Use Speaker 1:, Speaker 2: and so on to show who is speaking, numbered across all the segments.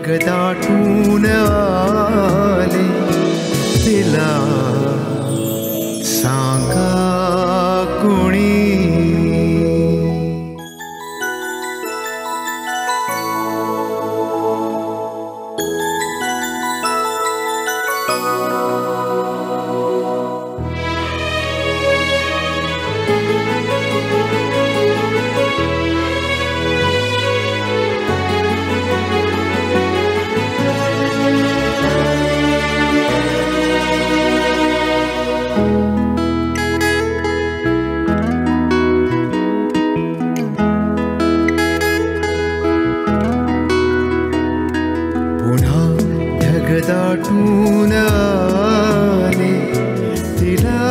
Speaker 1: दाटून आले तिला सांगा कुणी. दाटून आले तिला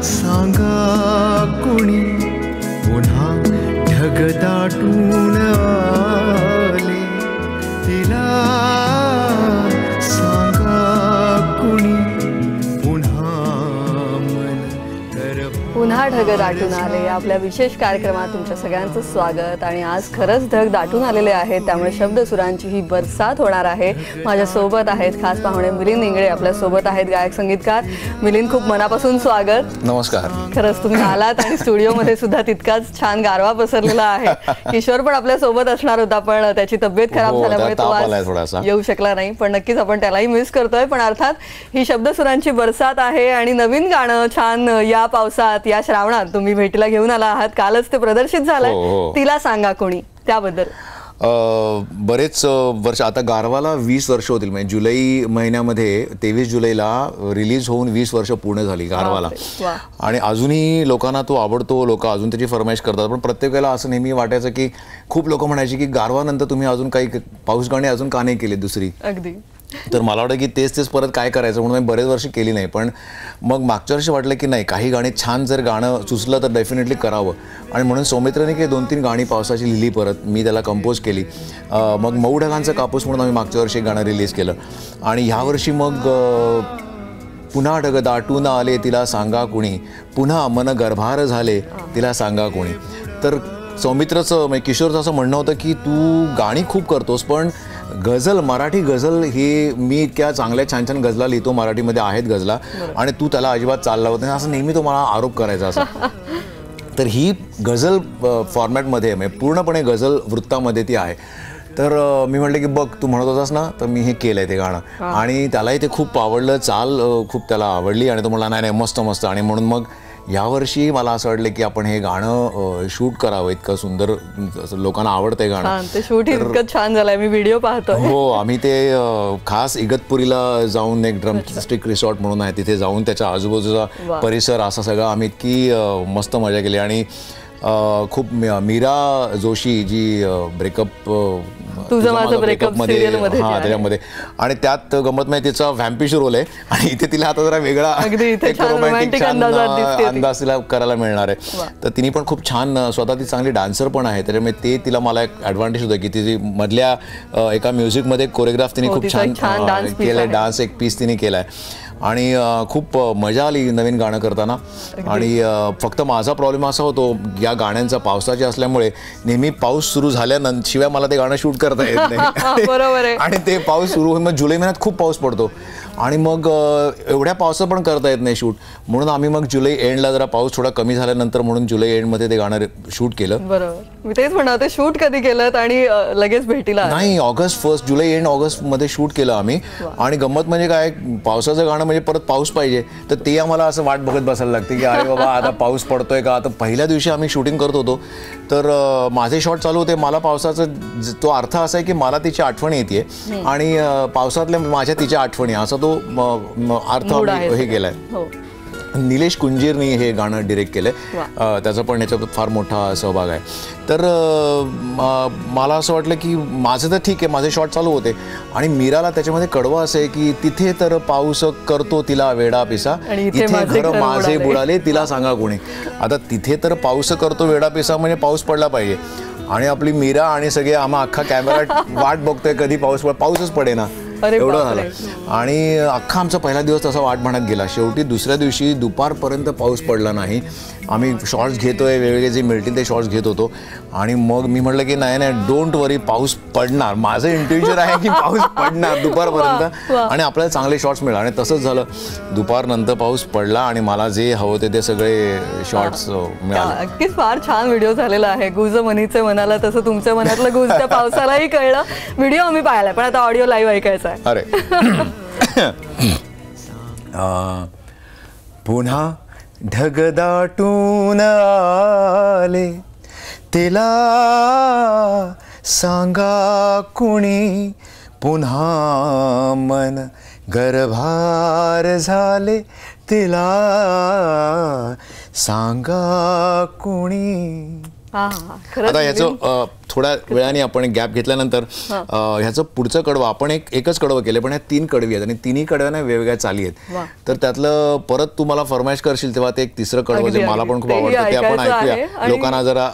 Speaker 1: सांगा कुणी. पुन्हा ढग दाटून आले तिला सांगा कुणी.
Speaker 2: पुन्हा ढग दाटून आले आपल्या विशेष कार्यक्रमात तुमच्या सगळ्यांचं स्वागत. आणि आज खरंच ढग दाटून आलेले आहेत, त्यामुळे शब्दसुरांची ही बरसात होणार आहे. माझ्यासोबत आहेत खास पाहुणे मिलिंद इंगळे, आपल्यासोबत आहेत गायक संगीतकार. मिलिंद, खूप मनापासून स्वागत.
Speaker 3: नमस्कार.
Speaker 2: खरंच तुम्ही आलात आणि स्टुडिओमध्ये सुद्धा तितकाच छान गारवा पसरलेला आहे. किशोर पण आपल्यासोबत असणार होता, पण त्याची तब्येत खराब झाल्यामुळे तो आज येऊ शकला नाही, पण नक्कीच आपण त्यालाही मिस करतोय. पण अर्थात ही शब्दसुरांची बरसात आहे आणि नवीन गाणं छान या पावसात या श्रावणात तुम्ही भेटीला घेऊन आला आहात. कालच ते प्रदर्शित झालंय, तिला सांगा कोणी. त्याबद्दल
Speaker 3: बरेच वर्ष, आता गारवाला 20 वर्ष होतील. म्हणजे जुलै महिन्यामध्ये 23 जुलैला रिलीज होऊन 20 वर्ष पूर्ण झाली गारवाला. आणि अजूनही लोकांना तो आवडतो, लोक अजून त्याची फरमाईश करतात. पण प्रत्येक वेळेला असं नेहमी वाटायचं की खूप लोक म्हणायची की गारवानंतर तुम्ही अजून काही पाऊस गाणी अजून का नाही केली दुसरी.
Speaker 2: अगदी.
Speaker 3: तर मला वाटतं की तेच परत काय करायचं म्हणून मी बरेच वर्ष केली नाही. पण मग मागच्या वर्षी वाटलं की नाही, काही गाणी छान जर गाणं सुचलं तर डेफिनेटली करावं. आणि म्हणून सौमित्रने काही 2-3 गाणी पावसाची लिहिली, परत मी त्याला कंपोज केली. मग मऊ ढगांचा कापूस म्हणून आम्ही मागच्या वर्षी गाणं रिलीज केलं. आणि ह्यावर्षी मग पुन्हा ढग दाटून आले तिला सांगा कुणी. पुन्हा मन गर्भार झाले तिला सांगा कुणी. तर सौमित्रचं म्हणजे किशोरचं असं म्हणणं होतं की तू गाणी खूप करतोस, पण गझल, मराठी गझल हे मी इतक्या चांगल्या छान छान गझला लिहितो, मराठीमध्ये आहेत गझला, आणि तू त्याला अजिबात चालला होता, असं नेहमी तो मला आरोप करायचा असा. तर ही गझल फॉर्मॅटमध्ये, म्हणजे पूर्णपणे गझल वृत्तामध्ये ती आहे. तर मी म्हटलं की बघ, तू म्हणत होतास ना, तर मी हे केलंय ते गाणं. आणि त्यालाही ते खूप आवडलं, चाल खूप त्याला आवडली. आणि तो म्हणला नाही नाही मस्त मस्त. आणि म्हणून मग यावर्षी मला असं वाटलं की आपण हे गाणं शूट करावं. इतकं सुंदर, लोकांना आवडतंय गाणं.
Speaker 2: ते शूट इतकं छान झालंय, मी व्हिडिओ पाहतो.
Speaker 3: हो, आम्ही ते खास इगतपुरीला जाऊन, एक ड्रमस्टिक रिसॉर्ट म्हणून आहे, तिथे जाऊन त्याच्या आजूबाजूचा परिसर असा सगळं आम्ही इतकी मस्त मजा केली. आणि खूप मीरा जोशी जी ब्रेकअप
Speaker 2: तुझं माझं ब्रेकअप मध्ये,
Speaker 3: हां त्याच्यामध्ये, आणि त्यात गंमत म्हणजे तिचा व्हॅम्पिश रोल आहे. आणि इथे तिला आता जरा वेगळा रोमॅन्टिक अंदाज तिला करायला मिळणार आहे. तर तिने पण खूप छान, स्वतः ती चांगली डान्सर पण आहे, त्याच्यामुळे ते तिला मला एक ॲडव्हान्टेज होतं की तिची मधल्या एका म्युझिकमध्ये कोरिओग्राफ तिने खूप छान केलं, डान्स एक पीस तिने केला आहे. आणि खूप मजा आली नवीन गाणं करताना. आणि फक्त माझा प्रॉब्लेम असा होतो या गाण्यांचा, पावसाचे असल्यामुळे नेहमी पाऊस सुरू झाल्यानंतर शिवाय मला ते गाणं शूट करता येत नाही.
Speaker 2: बरोबर आहे.
Speaker 3: आणि ते पाऊस सुरू होऊन मग जुलै महिन्यात खूप पाऊस पडतो आणि मग एवढ्या पावसात पण करता येत नाही शूट. म्हणून आम्ही मग जुलै एंडला जरा पाऊस थोडा कमी झाल्यानंतर म्हणून जुलै एंडमध्ये ते गाणं शूट केलं.
Speaker 2: बरोबर, मी तेच म्हणत होते, शूट कधी केलं आणि लगेच भेटीला?
Speaker 3: नाही, ऑगस्ट 1, जुलै एंड ऑगस्टमध्ये शूट केलं आम्ही. आणि गंमत म्हणजे काय, पावसाचं गाणं म्हणजे परत पाऊस पाहिजे, तर ते आम्हाला असं वाट बघत बसायला लागते की अरे बाबा आता पाऊस पडतोय का. आता पहिल्या दिवशी आम्ही शूटिंग करत होतो, तर माझे शॉट चालू होते. मला पावसाचा तो अर्थ असा आहे की मला तिची आठवण येते आणि पावसातल्या माझ्या तिच्या आठवणी, असा तो अर्थ हे केलाय. निलेश कुंजीरनी हे गाणं डिरेक्ट केलंय, त्याचा पण ह्याच्यात फार मोठा सहभाग आहे. तर मला असं वाटलं की माझं तर ठीक आहे, माझे शॉट चालू होते. आणि मीराला त्याच्यामध्ये कडवं असं आहे की तिथे तर पाऊस करतो तिला वेडा पिसा, इथे घर माझे बुडाले तिला सांगा कोणी. आता तिथे तर पाऊस करतो वेडा पिसा म्हणजे पाऊस पडला पाहिजे. आणि आपली मीरा आणि सगळे आम्हा अख्खा कॅमेरा वाट बघतोय कधी पाऊसच पडे ना, एवढं झालं. आणि अख्खा आमचा पहिला दिवस तसा वाट म्हणत गेला. शेवटी दुसऱ्या दिवशी दुपारपर्यंत पाऊस पडला नाही. आम्ही शॉर्ट्स घेतोय, वेगवेगळे जे मिळतील ते शॉर्ट्स घेत होतो. आणि मग मी म्हटलं की नाही डोंट वरी, पाऊस पडणार. माझं इंट्युशन आहे की पाऊस पडणार दुपारपर्यंत आणि आपल्याला चांगले शॉर्ट्स मिळाले. आणि तसंच झालं, दुपारनंतर पाऊस पडला आणि मला जे हवं होते ते सगळे शॉर्ट्स मिळाले.
Speaker 2: नक्कीच फार छान व्हिडिओ झालेला आहे. गुज मनीचे मनाला तसं तुमच्या मनातलं गुज त्या पावसालाही कळलं. व्हिडिओ आम्ही पाहिलाय, पण आता ऑडिओ लाईव्ह ऐकायचा आहे.
Speaker 3: अरे पुन्हा ढग दाटून आले, तिला सांगा कुणी, पुन्हा मन गर्भार झाले, तिला सांगा कुणी.
Speaker 2: आता
Speaker 3: ह्याचं थोड्या वेळाने आपण गॅप घेतल्यानंतर ह्याचं पुढचं कडवं आपण एकच कडवं केलं, पण ह्या 3 कडवी आहेत आणि तिन्ही कडव्यांना वेगवेगळ्या चाली आहेत. तर त्यातलं परत तू मला फरमाईश करशील तेव्हा ते एक तिसरं कडवं जे मला पण खूप आवडतं ते आपण ऐकूया, लोकांना जरा.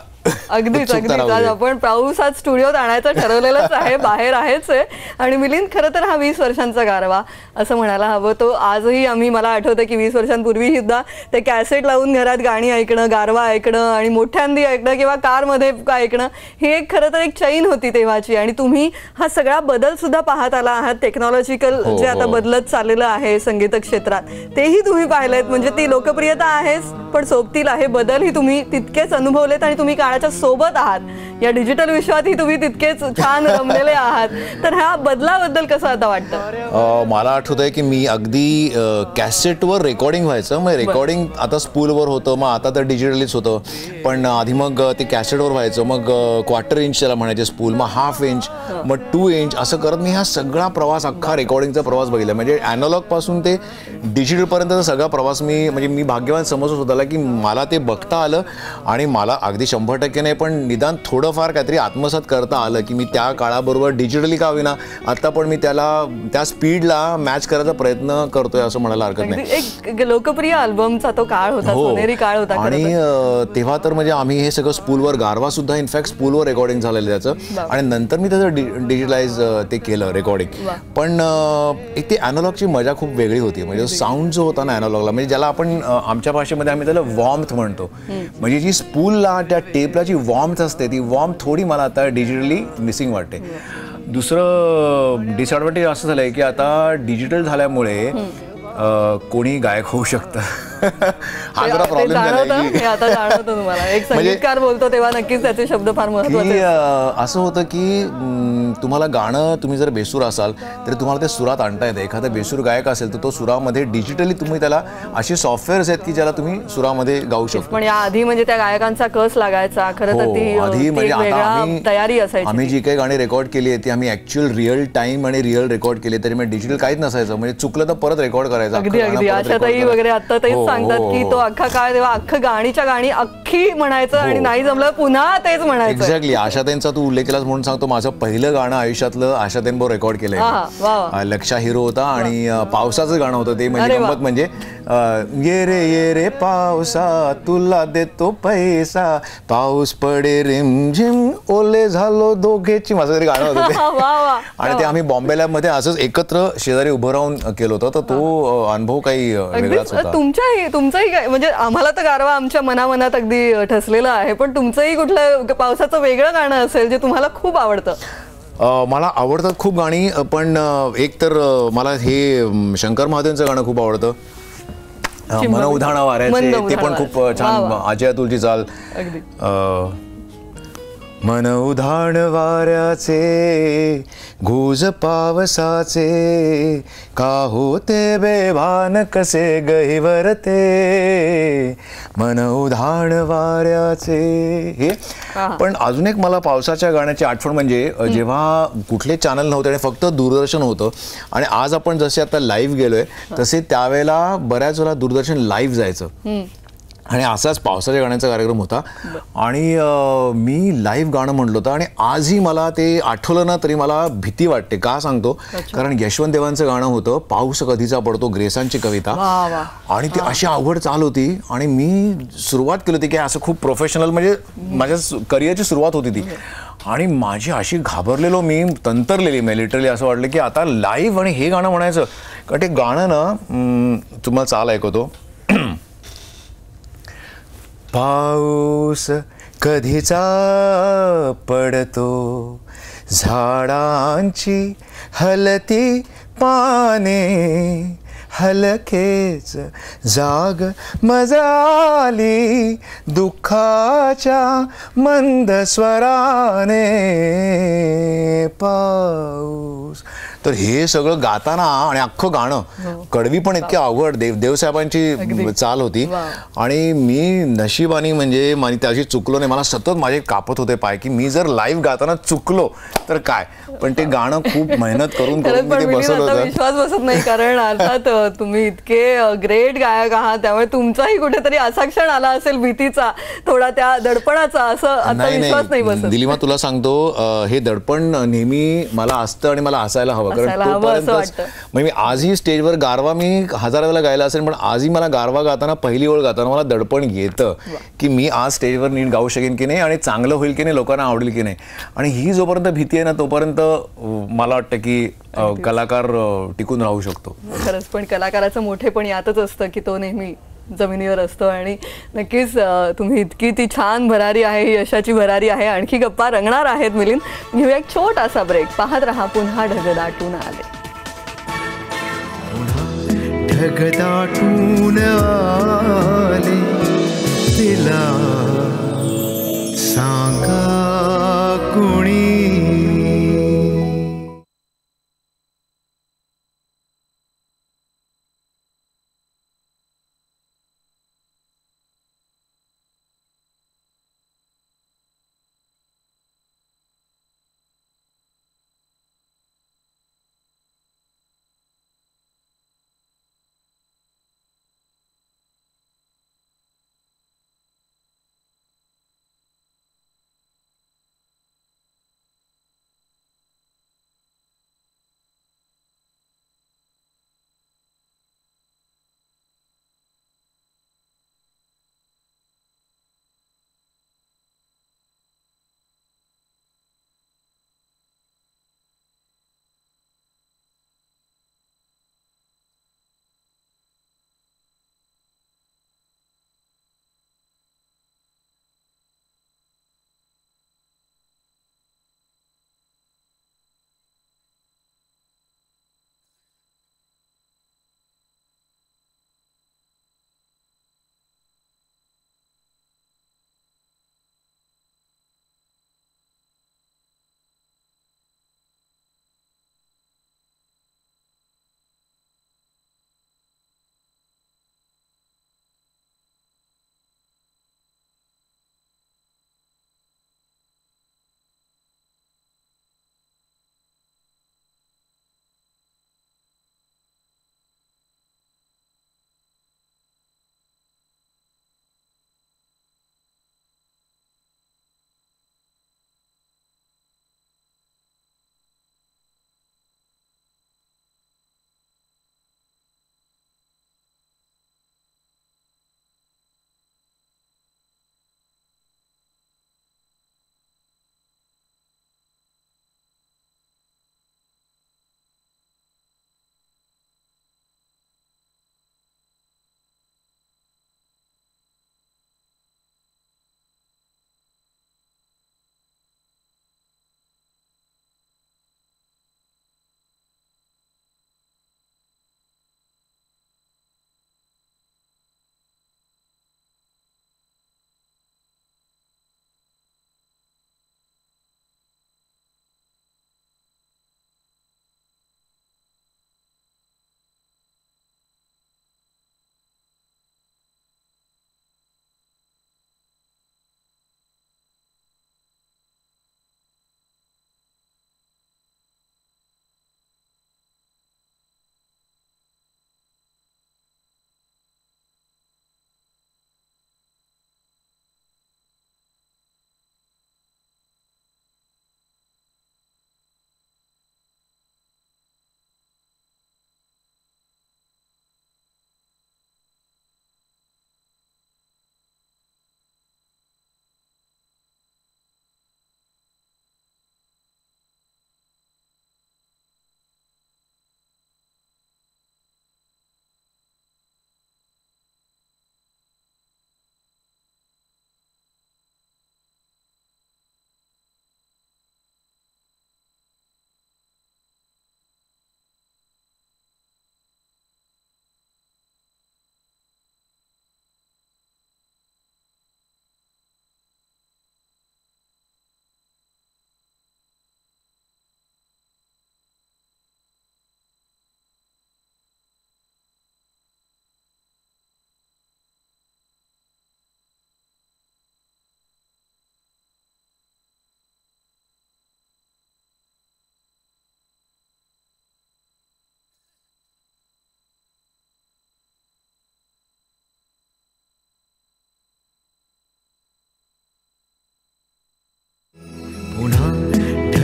Speaker 2: अगदीच आज आपण पाऊस आज स्टुडिओत आणायचं ठरवलेलंच आहे, बाहेर आहेच आहे. आणि मिलिंद, खरं तर हा 20 वर्षांचा गारवा असं म्हणायला हवं. तो आजही आम्ही, मला आठवतं की 20 वर्षांपूर्वी सुद्धा ते कॅसेट लावून घरात गाणी ऐकणं, गारवा ऐकणं आणि मोठ्यांदी ऐकणं किंवा कारमध्ये ऐकणं, ही एक खरं तर एक चैन होती तेव्हाची. आणि तुम्ही हा सगळा बदल सुद्धा पाहत आला आहात. टेक्नॉलॉजिकल जे आता बदलत चाललेलं आहे संगीत क्षेत्रात, तेही तुम्ही पाहिलेत. म्हणजे ती लोकप्रियता आहेच, पण सोबतील आहे बदलही तुम्ही तितकेच अनुभवलेत आणि तुम्ही काळाच्या सोबत आहात. या डिजिटल विश्वातही तुम्ही तितकेच छान रमलेले आहात. तर ह्या बदलाबद्दल कसं आता वाटतं?
Speaker 3: मला आठवतंय की मी अगदी कॅसेटवर रेकॉर्डिंग व्हायचं, मग रेकॉर्डिंग आता स्पूलवर होतं, मग आता तर डिजिटलीच होतं. पण आधी मग ते कॅसेटवर व्हायचं, मग 1/4 इंच त्याला म्हणायचे स्पूल, मग 1/2 इंच, मग 2 इंच, असं करत मी हा सगळा प्रवास, अख्खा रेकॉर्डिंगचा प्रवास बघितला. म्हणजे अॅनालॉग पासून ते डिजिटलपर्यंतचा सगळा प्रवास म्हणजे मी भाग्यवान समजत होता की मला ते बघता आलं आणि मला अगदी 100% नाही पण निदान थोडंफार काहीतरी आत्मसात करता आलं की मी त्या काळाबरोबर डिजिटली का होईना आता पण मी त्याला त्या स्पीडला मॅच करायचा प्रयत्न करतोय असं म्हणायला हरकत नाही.
Speaker 2: एक लोकप्रिय अल्बमचा तो काळ होता, सोनेरी काळ होता.
Speaker 3: आणि तेव्हा तर म्हणजे आम्ही हे सगळं स्पूलवर, गारवा सुद्धा इनफॅक्ट स्पूलवर रेकॉर्डिंग झालेलं त्याचं. आणि नंतर मी त्याचं डिजिटलाइज ते केलं रेकॉर्डिंग. पण एक ती अॅनालॉगची मजा खूप वेगळी होती. म्हणजे साऊंड जो होता ना अॅनालॉगला, म्हणजे ज्याला आपण आमच्या भाषेमध्ये आम्ही त्याला वॉर्मथ म्हणतो. म्हणजे जी स्पूलला त्या टेपला जी वॉर्मथ असते ती वॉर्मथ थोडी मला आता डिजिटली मिसिंग वाटते. दुसरं डिसएडव्हान्टेज असं झालंय की आता डिजिटल झाल्यामुळे कोणी गायक होऊ शकतं. हा जरा प्रॉब्लेम झाला.
Speaker 2: आता जाणवतं तुम्हाला, एक संगीतकार बोलतो तेव्हा नक्कीच त्याचे शब्द फार महत्त्वाचे.
Speaker 3: असं होतं की तुम्हाला गाणं, तुम्ही जर बेसूर असाल तर तुम्हाला ते सुरात आणता येतं. एखादा बेसूर गायक असेल तर तो सुरामध्ये डिजिटली तुम्ही त्याला असे सॉफ्टवेअर्स आहेत की ज्याला तुम्ही सुरामध्ये गाऊ शकतो.
Speaker 2: पण या आधी म्हणजे त्या गायकांचा कस लागायचा खरं तर ती
Speaker 3: आधी म्हणजे आता
Speaker 2: तयारी असायची.
Speaker 3: आम्ही जी काही गाणी रेकॉर्ड केली आहे ती आम्ही ऍक्च्युअल रिअल टाइम आणि रिअल रेकॉर्ड केली, तरी म्हणजे डिजिटल काहीच नसायचं. म्हणजे चुकलं तर परत रेकॉर्ड करायचं.
Speaker 2: अगदी अगदी आशाताई वगैरे आता तेच सांगतात की तो अख्खा काळ तेव्हा अख्खं गाणीच्या गाणी अख्खी म्हणायचं आणि नाही जमलं पुन्हा तेच म्हणायचं.
Speaker 3: एक्झॅक्टली. आशाताईंचा तू उल्लेख केलास म्हणून सांगतो, माझं पहिलं गाणं आयुष्यातलं आशाताईंबरोबर रेकॉर्ड केलंय. लक्षा हिरो होता आणि पावसाचं गाणं होतं ते. म्हणजे गंमत म्हणजे ये रे पावसा तुला देतो पैसा, पाऊस पडे रिमझिम ओले झालो दोघेची, माझं तरी गाणं होतं ते. आणि ते आम्ही बॉम्बेला मध्ये असंच एकत्र शेजारी उभं राहून केलं होतं. तर तो अनुभव काही वेगळाच होता.
Speaker 2: तुमचाही काय म्हणजे आम्हाला तर गारवा आमच्या मनामनात अगदी ठसलेला आहे, पण तुमचंही कुठलं पावसाचं वेगळं गाणं असेल जे तुम्हाला खूप आवडतं?
Speaker 3: मला आवडतात खूप गाणी, पण एक तर मला हे शंकर महादेवचं गाणं खूप आवडतं, मन उधाण वाऱ्याचे. ते पण खूप छान, अजय अतुलची चाल. मन उधाण वाऱ्याचे गुज पावसाचे, का होते बेभान कसे गहिवरते, मन उधाण वाऱ्याचे. हे पण अजून एक मला पावसाच्या गाण्याची आठवण म्हणजे जेव्हा कुठले चॅनल नव्हते आणि फक्त दूरदर्शन होतं. आणि आज आपण जसे आता लाईव्ह गेलोय तसे त्यावेळेला बऱ्याच वेळा दूरदर्शन लाईव्ह जायचं आणि असाच पावसाच्या गाण्याचा कार्यक्रम होता. आणि मी लाईव्ह गाणं म्हणलं होतं आणि आजही मला ते आठवलं ना तरी मला भीती वाटते. का सांगतो? कारण यशवंत देवांचं गाणं होतं पाऊस कधीचा पडतो, ग्रेसांची कविता. आणि ती अशी अवघड चाल होती आणि मी सुरुवात केली होती की असं खूप प्रोफेशनल, म्हणजे माझ्या करिअरची सुरुवात होती ती. आणि माझी अशी घाबरलेलो मी, तंतरलेली मी लिटरली. असं वाटलं की आता लाईव्ह आणि हे गाणं म्हणायचं. कारण ते गाणं ना, तुम्हाला चाल ऐकवतो. पाऊस कधीचा पडतो, झाडांची हलती पाने, हलकेच जाग मजाली दुःखाच्या मंद स्वराने. पाऊस. तर हे सगळं गाताना आणि अख्खं गाणं कडवी पण इतकी अवघड देवसाहेबांची चाल होती. आणि मी नशिबाने म्हणजे त्याची चुकलो नाही. मला सतत माझे कापत होते पाय की मी जर लाईव्ह गाताना चुकलो तर काय. पण ते गाणं खूप मेहनत करून मी ते बसवलं होतं.
Speaker 2: विश्वास बसत नाही, कारण अर्थात तुम्ही इतके ग्रेट गायक आहात, त्यामुळे तुमचाही कुठेतरी असा क्षण आला असेल भीतीचा, थोडा त्या दडपणाचा, असं आता विश्वास नाही बसत.
Speaker 3: दिलीमा तुला सांगतो, हे दडपण नेहमी मला असतं आणि मला हसायला हवं. कारण मी आजही स्टेजवर गारवा मी 1000 वेळा गायला असेल, पण आजही मला गारवा गाताना पहिली ओळ गाताना मला दडपण येतं की मी आज स्टेजवर नीट गाऊ शकेन की नाही आणि चांगलं होईल की नाही, लोकांना आवडेल की नाही. आणि ही जोपर्यंत भीती आहे ना तोपर्यंत मला वाटतं की कलाकार टिकून राहू शकतो.
Speaker 2: खरंच, पण कलाकाराचं मोठेपण यातच असतं की तो नेहमी जमिनीवर असतो. आणि नक्कीच तुम्ही इतकी ती छान भरारी आहे, ही यशाची भरारी आहे. आणखी गप्पा रंगणार आहेत मिलिंद. घेऊया एक छोटासा ब्रेक. पाहत रहा पुन्हा ढगदाटून आले.
Speaker 1: ढगदाटून आले, तिला सांगा कुणी.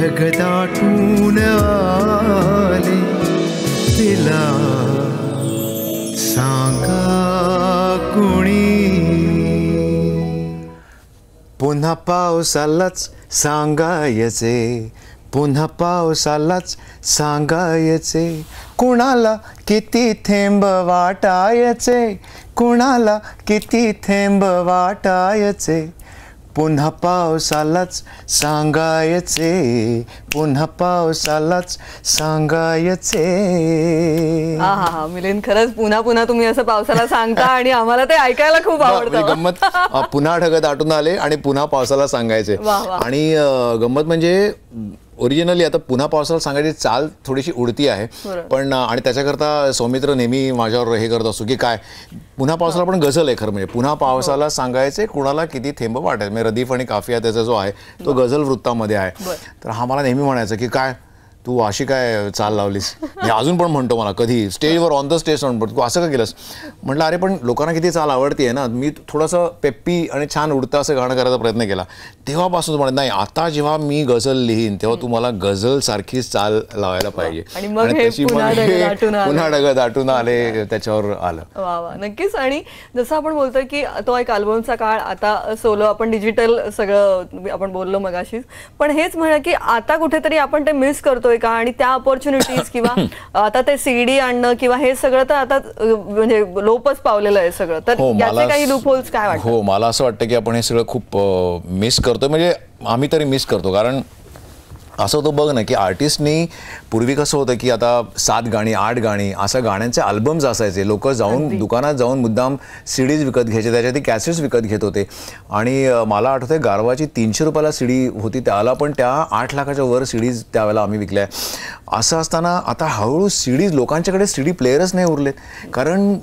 Speaker 1: ढग दाटून आले तिला सांगा कुणी पुन्हा पावसालाच सांगायचे पुन्हा पावसालाच सांगायचे कुणाला किती थेंब वाटायचे कुणाला किती थेंब वाटायचे पुन्हा पावसालाच सांगायचे पुन्हा पावसालाच सांगायचे.
Speaker 2: हा हा हा मिलिंद, खरंच पुन्हा पुन्हा तुम्ही असं पावसाला सांगता आणि आम्हाला ते ऐकायला खूप आवडतं.
Speaker 3: गंमत पुन्हा ढग दाटून आले आणि पुन्हा पावसाला सांगायचे. आणि गंमत म्हणजे ओरिजिनली आता पुन्हा पावसाला सांगायची चाल थोडीशी उडती आहे, पण आणि त्याच्याकरता सौमित्र नेहमी माझ्यावर हे करत असतो की काय पुन्हा पावसाला पण गझल आहे खरं म्हणजे पुन्हा पावसाला सांगायचे कुणाला किती थेंब वाटायचे. म्हणजे रदीफ आणि काफिया त्याचा जो आहे तो गझल वृत्तामध्ये आहे. तर हा मला नेहमी म्हणायचं की काय तू अशी काय चाल लावलीस. मी अजून पण म्हणतो मला कधी स्टेजवर ऑन द स्टेज म्हणतो तू असं का केलंस. म्हटलं अरे पण लोकांना किती चाल आवडती आहे ना. मी थोडंसं पेप्पी आणि छान उडतं असं गाणं करायचा प्रयत्न केला. तेव्हापासून म्हणत नाही आता जेव्हा मी गझल लिहीन तेव्हा तुम्हाला गझल सारखीच चाल लावायला पाहिजे. आणि पुन्हा ढग दाटून आले त्याच्यावर आलं.
Speaker 2: वा वा नक्कीच. आणि जसं आपण बोलतोय की तो एक अल्बमचा काळ, आता सोलो आपण डिजिटल सगळं आपण बोललो मगाशीच, पण हेच म्हणा की आता कुठेतरी आपण ते मिस करतोय का. आणि त्या ऑपॉर्च्युनिटीज किंवा आता ते सीडी आणणं किंवा हे सगळं तर आता म्हणजे लोपच पावलेलं आहे सगळं. तर याचे काही लूपहोल्स काय वाटतं.
Speaker 3: हो मला असं वाटतं की आपण हे सगळं खूप मिस करतोय. म्हणजे आम्ही तरी मिस करतो. कारण असं होतं बघ ना की आर्टिस्टनी पूर्वी कसं होतं की आता 7 गाणी 8 गाणी असं गाण्यांचे अल्बम्स असायचे. लोक जाऊन दुकानात जाऊन मुद्दाम सीडीज विकत घ्यायचे, त्याच्यात कॅसेट्स विकत घेत होते. आणि मला आठवतंय गारवाची 300 रुपयाला सीडी होती त्याला, पण त्या 8 लाखाच्या वर सीडीज त्यावेळेला आम्ही विकल्या. असं असताना आता हळूहळू सीडीज लोकांच्याकडे सीडी प्लेयरच नाही उरलेत. कारण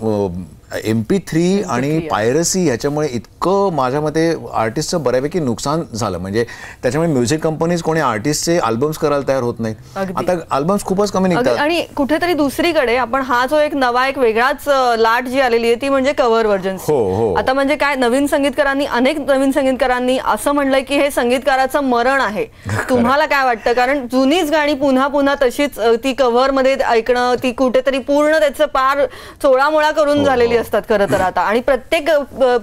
Speaker 3: MP3 आणि पायरसी ह्याच्यामुळे इतकं माझ्या मते आर्टिस्टचं बऱ्यापैकी नुकसान झालं. म्हणजे त्याच्यामुळे म्युझिक कंपनीज कोणी आर्टिस्टचे अल्बम्स करायला तयार होत नाहीत. आता अल्बम्स खूपच कमी निघतात.
Speaker 2: आणि कुठेतरी दुसरीकडे आपण हा जो एक नवा एक वेगळाच लाट जी आलेली आहे ती म्हणजे कव्हर व्हर्जन. आता म्हणजे काय नवीन संगीतकारांनी अनेक नवीन संगीतकारांनी असं म्हणलंय की हे संगीतकाराचं मरण आहे. तुम्हाला काय वाटतं. कारण जुनीच गाणी पुन्हा पुन्हा तशीच ती कव्हर मध्ये ऐकणं ती कुठेतरी पूर्ण त्याचं पार चोळामोळा करून झालेली असतात खरं तर आता. आणि प्रत्येक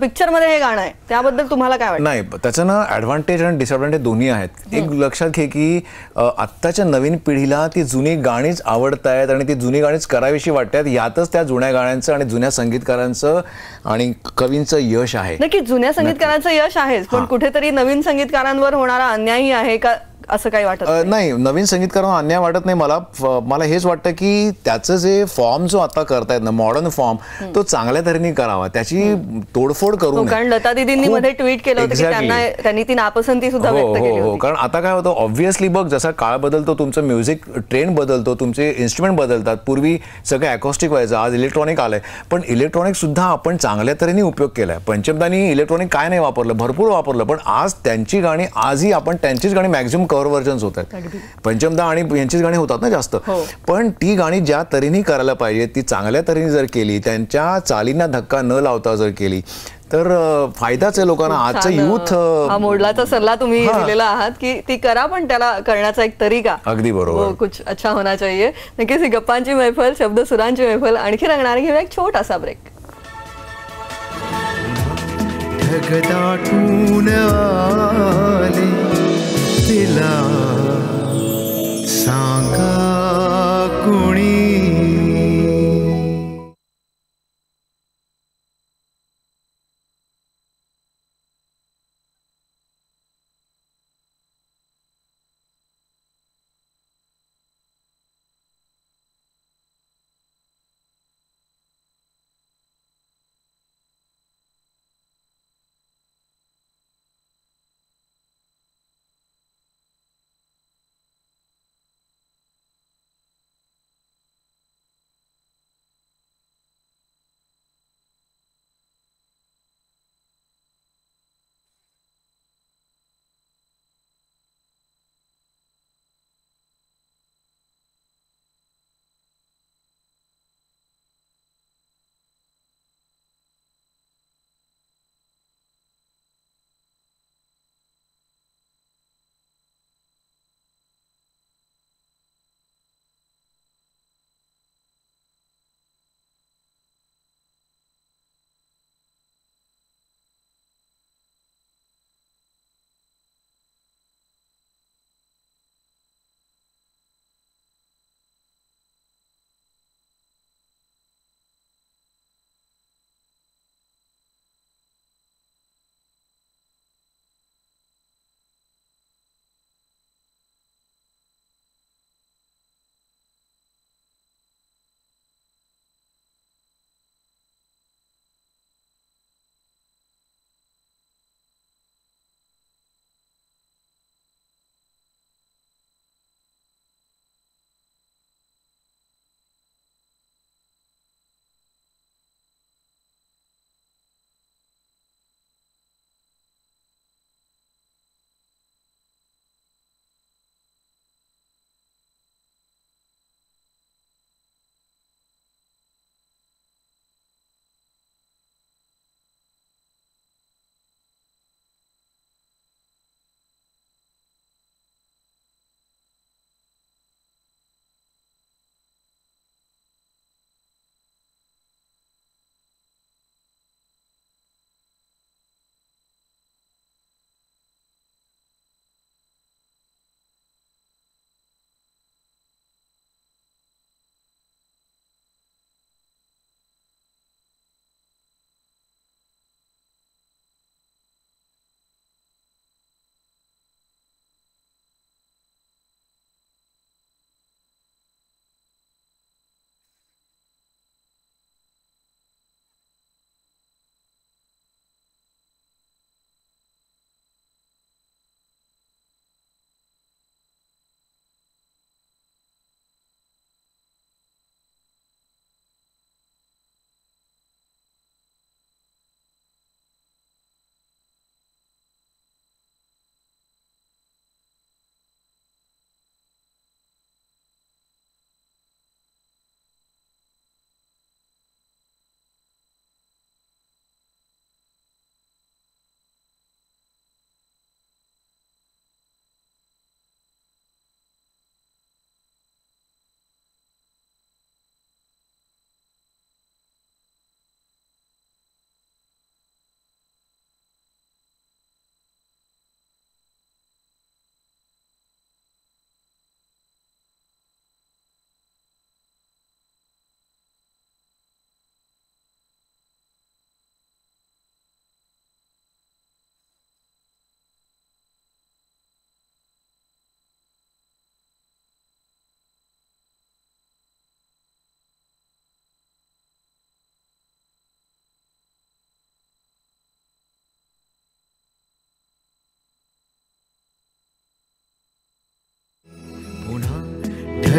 Speaker 2: पिक्चर मध्ये हे गाणं आहे त्याबद्दल तुम्हाला काय वाटतं.
Speaker 3: नाही त्याचं ना ऍडव्हान्टेज आणि डिसएडव्हान्टेज दोन्ही आहेत. एक लक्षात घे की आत्ताच्या नवीन पिढीला ती जुनी गाणीच आवडतायत आणि ती जुनी गाणीच करावीशी वाटतात. यातच त्या जुन्या गाण्यांचं आणि जुन्या संगीतकारांचं आणि कवींचं यश आहे.
Speaker 2: नक्की जुन्या संगीतकारांचं यश आहेच, पण कुठेतरी नवीन संगीतकारांवर होणारा अन्यायही आहे का असं काही वाटत
Speaker 3: नाही. नवीन संगीतकारांना अन्याय वाटत नाही मला हेच वाटतं की त्याचं जे फॉर्म जो आता करतायत ना मॉडर्न फॉर्म तो चांगल्या तऱ्हेने करावा, त्याची तोडफोड करू नये.
Speaker 2: कारण लता दीदींनी मध्ये ट्विट केलं होतं की त्यांनी ती नापसंती सुद्धा व्यक्त केली होती.
Speaker 3: कारण आता काय होतं ऑब्व्हियसली बघ जसा काळ बदलतो तुमचं म्युझिक ट्रेंड बदलतो, तुमचे इन्स्ट्रुमेंट बदलतात. पूर्वी सगळं अकॉस्टिक व्हायचं, आज इलेक्ट्रॉनिक आलंय. पण इलेक्ट्रॉनिक सुद्धा आपण चांगल्या तऱ्हेने उपयोग केलाय. पंचमदानी इलेक्ट्रॉनिक काय नाही वापरलं, भरपूर वापरलं, पण आज त्यांची गाणी आजही आपण त्यांचीच गाणी मॅक्झिमम कव्हर व्हर्जन्स होत आहेत. पंचमदा आणि यांचीच गाणी होतात ना जास्त. पण ती गाणी ज्या तऱ्हेने करायला पाहिजे ती चांगल्या तऱ्हेने जर केली, त्यांच्या चालींना धक्का न लावता जर केली तर फायदाच आहे लोकांना. आजचं युथ
Speaker 2: हा मोडलाचा सल्ला तुम्ही दिलेला आहात की ती करा, पण त्याला करण्याचा एक तरीका
Speaker 3: अगदी बरोबर
Speaker 2: कुछ अच्छा होना चाहिए. नक्कीच ही गप्पांची मैफल, शब्द सुरांची मैफल आणखी रंगणार. घेऊया एक छोटासा ब्रेक.
Speaker 1: ढग दाटून आले तिला सांगा कुणी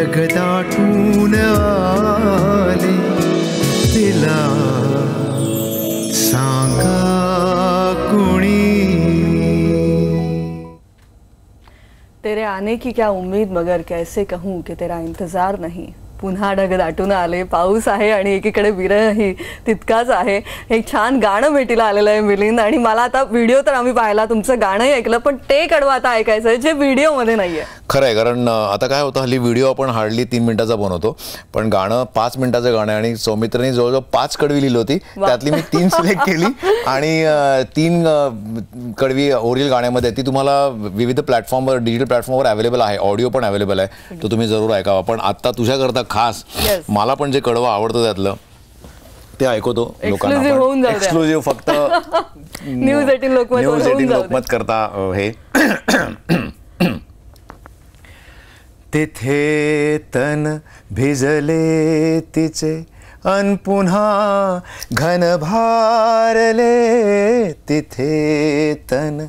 Speaker 1: ढग दाटून आले तिला सांगा कुणी.
Speaker 2: तेरे आने की क्या उम्मीद मगर कैसे कहूँ कि तेरा इंतजार नहीं. पुन्हा ढग दाटून आले, पाऊस आहे आणि एकीकडे विरहही तितकाच आहे. एक छान गाणं भेटीला आलेलं आहे मिलिंद, आणि मला आता व्हिडिओ तर आम्ही पाहिला, तुमचं गाणंही ऐकलं, पण ते कडवं आता ऐकायचं आहे जे व्हिडिओमध्ये नाहीये.
Speaker 3: खरं आहे, कारण आता काय होतं, हल्ली व्हिडिओ आपण हार्डली 3 मिनिटाचा बनवतो, पण गाणं 5 मिनिटाचं गाणं आहे आणि सौमित्रने जवळजवळ 5 कडवी लिहिली होती, त्यातली मी 3 सिलेक्ट केली आणि 3 कडवी ओरिजिनल गाण्यामध्ये. ती तुम्हाला विविध प्लॅटफॉर्मवर, डिजिटल प्लॅटफॉर्मवर अवेलेबल आहे, ऑडिओ पण अवेलेबल आहे, तो तुम्ही जरूर ऐकावा. पण आता तुझ्याकरता खास मला पण जे कडवं आवडतं त्यातलं ते ऐकवतो लोकांना. एक्सक्लुझिव्ह फक्त
Speaker 2: न्यूज 18
Speaker 3: लोकमत करता हे.
Speaker 1: तिथे तन भिजले तिचे अन पुन्हा घन भारले. तिथे तन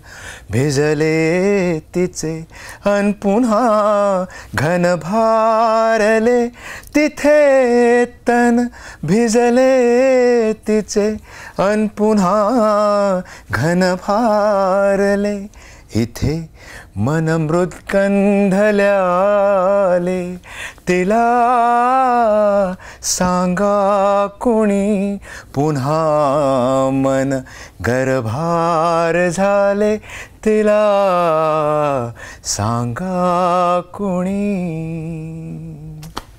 Speaker 1: भिजले तिचे अन पुन्हा घन भारले. तिथे तन भिजले तिचे अन पुन्हा घन भारले. इथे मन मृदकंधल्याले तिला सांगा कुणी. पुन्हा मन गर्भार झाले तिला सांगा कुणी.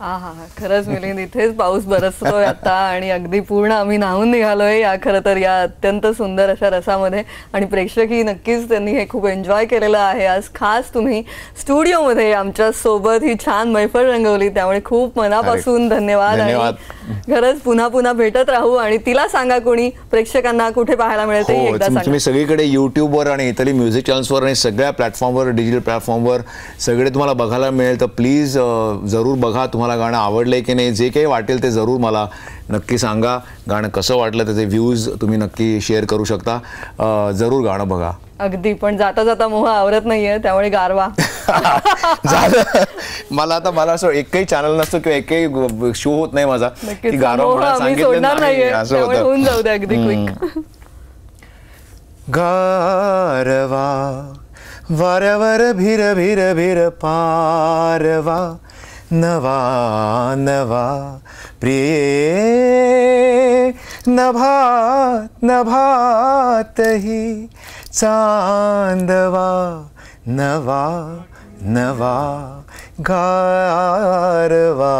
Speaker 2: हा, खरंच मिलिंद, इथेच पाऊस बरसतोय आता आणि अगदी पूर्ण आम्ही न्हावून निघालोय या खरं तर या अत्यंत सुंदर अशा रसामध्ये. आणि प्रेक्षकही नक्कीच त्यांनी हे खूप एन्जॉय केलेलं आहे. आज खास तुम्ही स्टुडिओमध्ये आमच्या सोबत ही छान मैफल रंगवली, त्यामुळे खूप मनापासून धन्यवाद. खरंच पुन्हा पुन्हा भेटत राहू. आणि तिला सांगा कोणी प्रेक्षकांना कुठे पाहायला मिळेल ते एकदा सांगा.
Speaker 3: तुम्ही सगळीकडे युट्यूबवर आणि इतर म्युझिक चॅनल्सवर आणि सगळ्या प्लॅटफॉर्मवर, डिजिटल प्लॅटफॉर्मवर सगळे तुम्हाला बघायला मिळेल. तर प्लीज जरूर बघा. तुम्हाला गाणं आवडलंय की नाही, जे काही वाटेल ते जरूर मला नक्की सांगा. गाणं कसं वाटलं त्याचे व्ह्यूज तुम्ही नक्की शेअर करू शकता. जरूर गाणं बघा.
Speaker 2: अगदी. पण जाता जाता मोह आवरत नाहीये, त्यामुळे गारवा
Speaker 3: मला असं एकही चॅनल नसतो किंवा एकही शो होत नाही माझा की गारवा
Speaker 2: सोडणार नाहीये, त्यामुळे होऊन जाऊ दे अगदी क्विक.
Speaker 1: गारवा वाऱ्यावर भिर भिर भिर पारवा. नवा नवा प्रिय नभात नभातही चांदवा. नवा नवा गारवा.